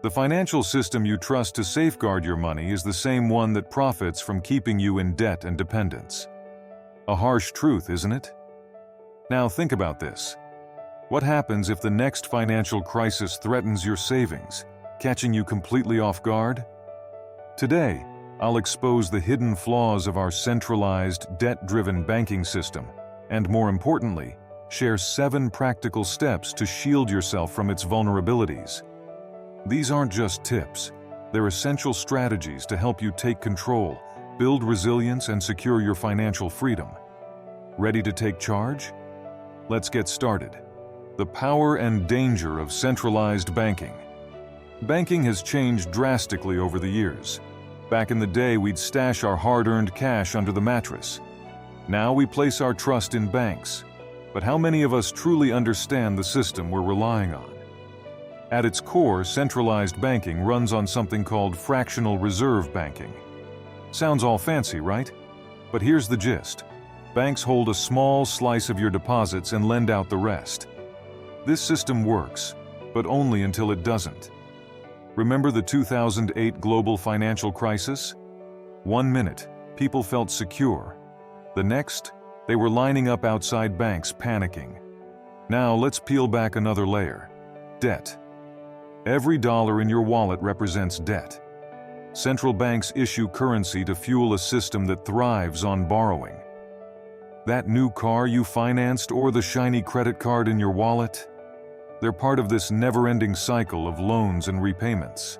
The financial system you trust to safeguard your money is the same one that profits from keeping you in debt and dependence. A harsh truth, isn't it? Now think about this. What happens if the next financial crisis threatens your savings, catching you completely off guard? Today, I'll expose the hidden flaws of our centralized, debt-driven banking system, and more importantly, share 7 practical steps to shield yourself from its vulnerabilities. These aren't just tips. They're essential strategies to help you take control, build resilience, and secure your financial freedom. Ready to take charge? Let's get started. The power and danger of centralized banking. Banking has changed drastically over the years. Back in the day, we'd stash our hard-earned cash under the mattress. Now we place our trust in banks. But how many of us truly understand the system we're relying on? At its core, centralized banking runs on something called fractional reserve banking. Sounds all fancy, right? But here's the gist. Banks hold a small slice of your deposits and lend out the rest. This system works, but only until it doesn't. Remember the 2008 global financial crisis? 1 minute, people felt secure. The next, they were lining up outside banks, panicking. Now let's peel back another layer. Debt. Every dollar in your wallet represents debt. Central banks issue currency to fuel a system that thrives on borrowing. That new car you financed or the shiny credit card in your wallet? They're part of this never-ending cycle of loans and repayments.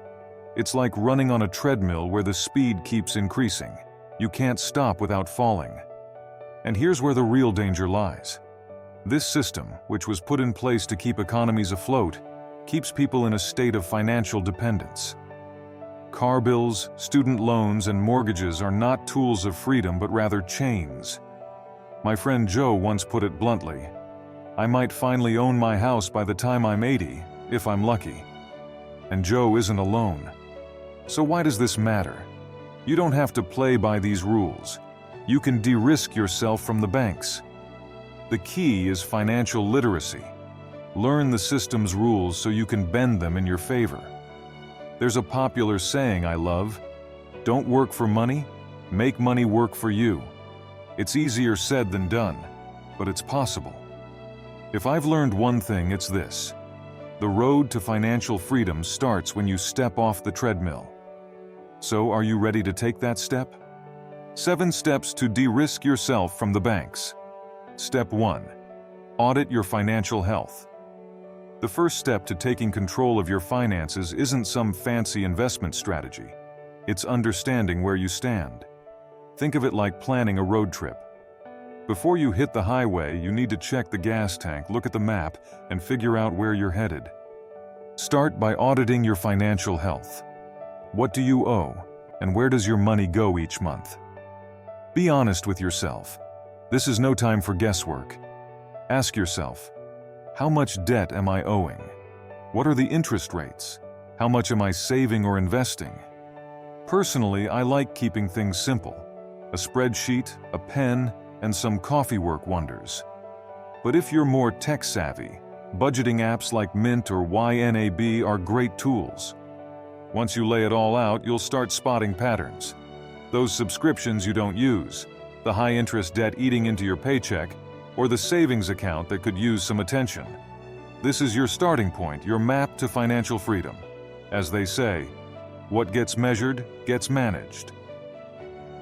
It's like running on a treadmill where the speed keeps increasing. You can't stop without falling. And here's where the real danger lies. This system, which was put in place to keep economies afloat, keeps people in a state of financial dependence. Car bills, student loans, and mortgages are not tools of freedom but rather chains. My friend Joe once put it bluntly, "I might finally own my house by the time I'm 80, if I'm lucky." And Joe isn't alone. So why does this matter? You don't have to play by these rules. You can de-risk yourself from the banks. The key is financial literacy. Learn the system's rules so you can bend them in your favor. There's a popular saying I love, "Don't work for money, make money work for you." It's easier said than done, but it's possible. If I've learned one thing, it's this. The road to financial freedom starts when you step off the treadmill. So are you ready to take that step? 7 steps to de-risk yourself from the banks. Step 1. Audit your financial health. The first step to taking control of your finances isn't some fancy investment strategy. It's understanding where you stand. Think of it like planning a road trip. Before you hit the highway, you need to check the gas tank, look at the map, and figure out where you're headed. Start by auditing your financial health. What do you owe, and where does your money go each month? Be honest with yourself. This is no time for guesswork. Ask yourself, how much debt am I owing? What are the interest rates? How much am I saving or investing? Personally, I like keeping things simple. A spreadsheet, a pen, and some coffee work wonders. But if you're more tech-savvy, budgeting apps like Mint or YNAB are great tools. Once you lay it all out, you'll start spotting patterns. Those subscriptions you don't use, the high-interest debt eating into your paycheck, or the savings account that could use some attention. This is your starting point, your map to financial freedom. As they say, what gets measured gets managed.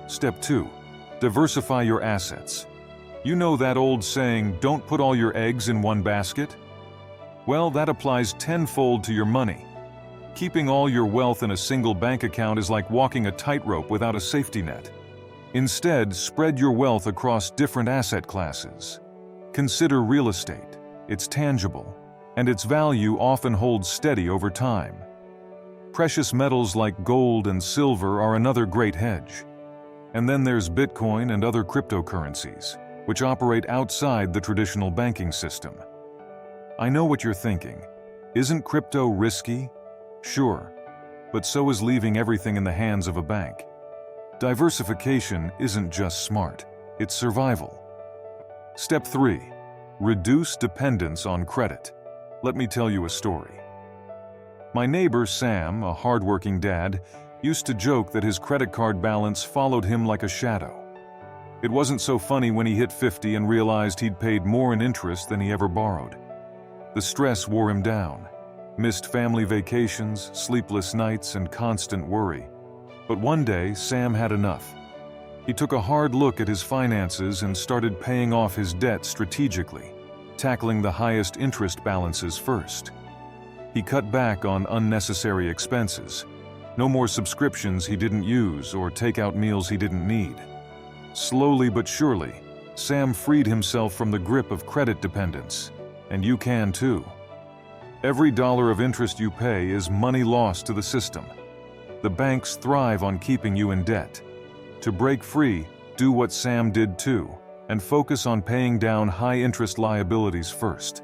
Step 2. Diversify your assets. You know that old saying, don't put all your eggs in one basket? Well, that applies tenfold to your money. Keeping all your wealth in a single bank account is like walking a tightrope without a safety net. Instead, spread your wealth across different asset classes. Consider real estate. It's tangible, and its value often holds steady over time. Precious metals like gold and silver are another great hedge. And then there's Bitcoin and other cryptocurrencies, which operate outside the traditional banking system. I know what you're thinking. Isn't crypto risky? Sure, but so is leaving everything in the hands of a bank. Diversification isn't just smart, it's survival. Step 3. Reduce dependence on credit. Let me tell you a story. My neighbor Sam, a hardworking dad, used to joke that his credit card balance followed him like a shadow. It wasn't so funny when he hit 50 and realized he'd paid more in interest than he ever borrowed. The stress wore him down. Missed family vacations, sleepless nights, and constant worry. But one day, Sam had enough. He took a hard look at his finances and started paying off his debt strategically, tackling the highest interest balances first. He cut back on unnecessary expenses. No more subscriptions he didn't use or takeout meals he didn't need. Slowly but surely, Sam freed himself from the grip of credit dependence, and you can too. Every dollar of interest you pay is money lost to the system. The banks thrive on keeping you in debt. To break free, do what Sam did too, and focus on paying down high-interest liabilities first.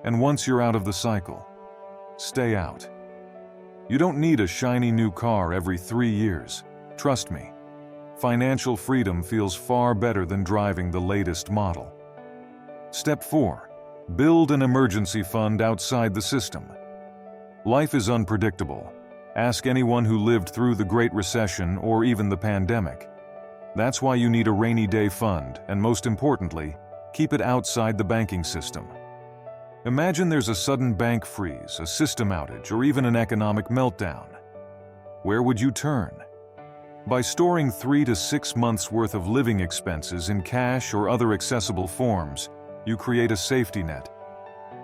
And once you're out of the cycle, stay out. You don't need a shiny new car every 3 years. Trust me. Financial freedom feels far better than driving the latest model. Step 4. Build an emergency fund outside the system. Life is unpredictable. Ask anyone who lived through the Great Recession or even the pandemic. That's why you need a rainy day fund, and most importantly, keep it outside the banking system. Imagine there's a sudden bank freeze, a system outage, or even an economic meltdown. Where would you turn? By storing 3 to 6 months' worth of living expenses in cash or other accessible forms, you create a safety net.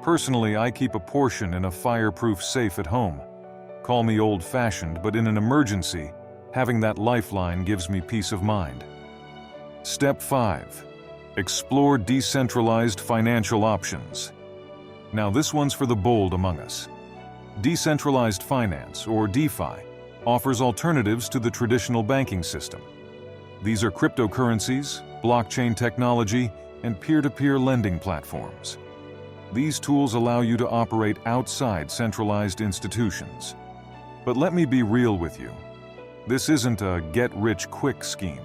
Personally, I keep a portion in a fireproof safe at home. Call me old-fashioned, but in an emergency, having that lifeline gives me peace of mind. Step 5. Explore decentralized financial options. Now this one's for the bold among us. Decentralized finance, or DeFi, offers alternatives to the traditional banking system. These are cryptocurrencies, blockchain technology, and peer-to-peer lending platforms. These tools allow you to operate outside centralized institutions. But let me be real with you. This isn't a get-rich-quick scheme.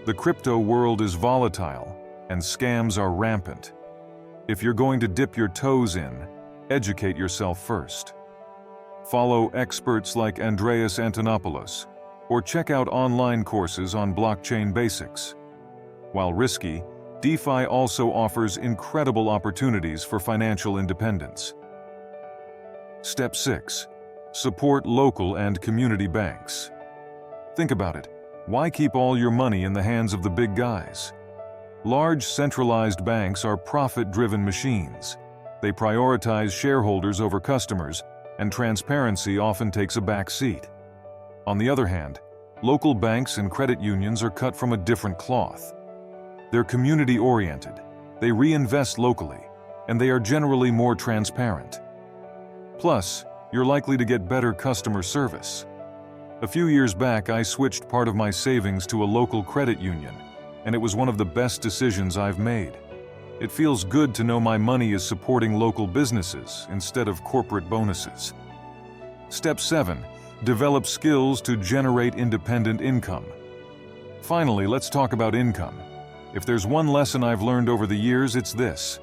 The crypto world is volatile, and scams are rampant. If you're going to dip your toes in, educate yourself first. Follow experts like Andreas Antonopoulos, or check out online courses on blockchain basics. While risky, DeFi also offers incredible opportunities for financial independence. Step 6. Support local and community banks. Think about it. Why keep all your money in the hands of the big guys? Large centralized banks are profit-driven machines. They prioritize shareholders over customers, and transparency often takes a back seat. On the other hand, local banks and credit unions are cut from a different cloth. They're community-oriented, they reinvest locally, and they are generally more transparent. Plus, you're likely to get better customer service. A few years back, I switched part of my savings to a local credit union, and it was one of the best decisions I've made. It feels good to know my money is supporting local businesses instead of corporate bonuses. Step 7. Develop skills to generate independent income. Finally, let's talk about income. If there's one lesson I've learned over the years, it's this.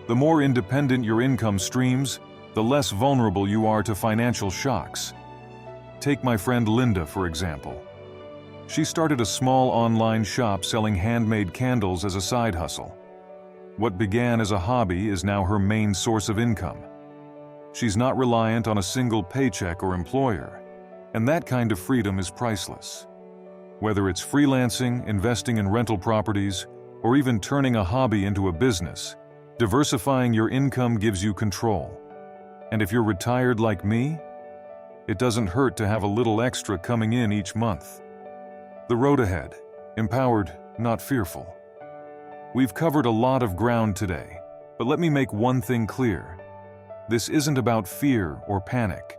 The more independent your income streams, the less vulnerable you are to financial shocks. Take my friend Linda, for example. She started a small online shop selling handmade candles as a side hustle. What began as a hobby is now her main source of income. She's not reliant on a single paycheck or employer, and that kind of freedom is priceless. Whether it's freelancing, investing in rental properties, or even turning a hobby into a business, diversifying your income gives you control. And if you're retired like me, it doesn't hurt to have a little extra coming in each month. The road ahead, empowered, not fearful. We've covered a lot of ground today, but let me make one thing clear. This isn't about fear or panic.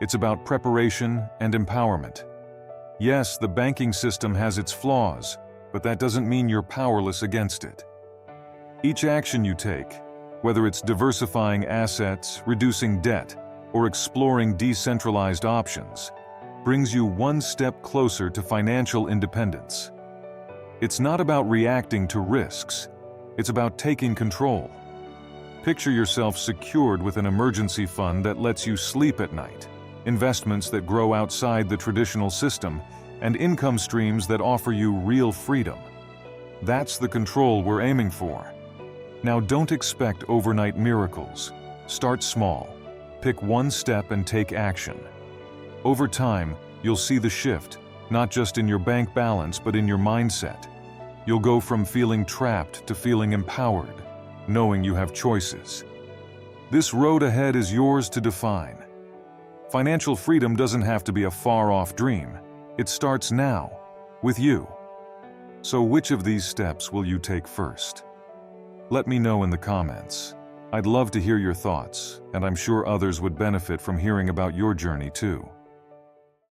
It's about preparation and empowerment. Yes, the banking system has its flaws, but that doesn't mean you're powerless against it. Each action you take, whether it's diversifying assets, reducing debt, or exploring decentralized options, brings you one step closer to financial independence. It's not about reacting to risks, it's about taking control. Picture yourself secured with an emergency fund that lets you sleep at night, investments that grow outside the traditional system, and income streams that offer you real freedom. That's the control we're aiming for. Now, don't expect overnight miracles. Start small. Pick one step and take action. Over time, you'll see the shift, not just in your bank balance but in your mindset. You'll go from feeling trapped to feeling empowered, knowing you have choices. This road ahead is yours to define. Financial freedom doesn't have to be a far-off dream. It starts now, with you. So which of these steps will you take first? Let me know in the comments. I'd love to hear your thoughts, and I'm sure others would benefit from hearing about your journey too.